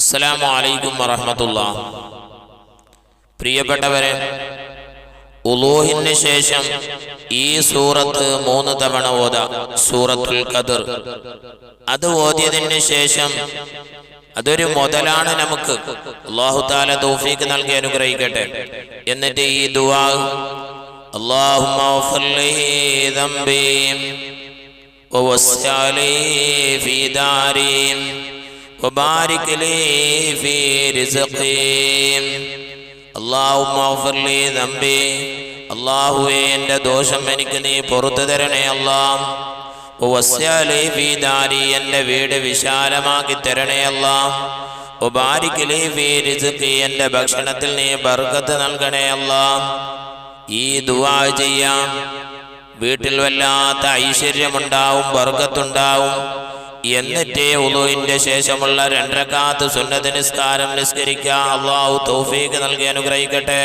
അസ്സലാമു അലൈക്കും വറഹ്മത്തുള്ളാഹി. പ്രിയപ്പെട്ടവരെ, ഉളൂഹിന് ശേഷം ഈ സൂറത്ത് 3 തവണ ഓതാം. സൂറത്തുൽ ഖദർ അത് ഓതിയതിന് ശേഷം അതൊരു മുതലാണ് നമുക്ക്. അല്ലാഹു തആല തൗഫീഖ് നൽകി അനുഗ്രഹിക്കട്ടെ. എന്നിട്ട് ഈ ദുആ, അല്ലാഹുമ്മ ഗ്ഫിർ ലി ദംബി വവസ്സി ലി ഫീ ദാരി വബാരിക് ലി ഫീ റിസ്ഖി. അല്ലാഹുമ്മ ഗ്ഫിർ ലി ദംബി, അല്ലാഹുവേ എൻ്റെ ദോഷം എനിക്ക് നീ പുറത്തു തരണേ അല്ലാഹ്. വവസ്സി ലി ഫീ ദാരി, എൻ്റെ വീട് വിശാലമാക്കി തരണേ അല്ലാഹ്. വബാരിക് ലി ഫീ റിസ്ഖി, എൻ്റെ ഭക്ഷണത്തിൽ നീ ബർക്കത്ത് നൽകണേ അല്ലാഹ്. ഈ ദുആ ചെയ്യാം. വീട്ടിൽ വല്ലാത്ത ഐശ്വര്യമുണ്ടാവും, ബർക്കത്തുണ്ടാവും. എന്നിട്ടേ ഉളൂഹിന്റെ ശേഷമുള്ള 2 റക്അത്ത് സുന്നത്ത് നിസ്കാരം നിസ്കരിക്കുക. അല്ലാഹു തൗഫീഖ് നൽകി അനുഗ്രഹിക്കട്ടെ.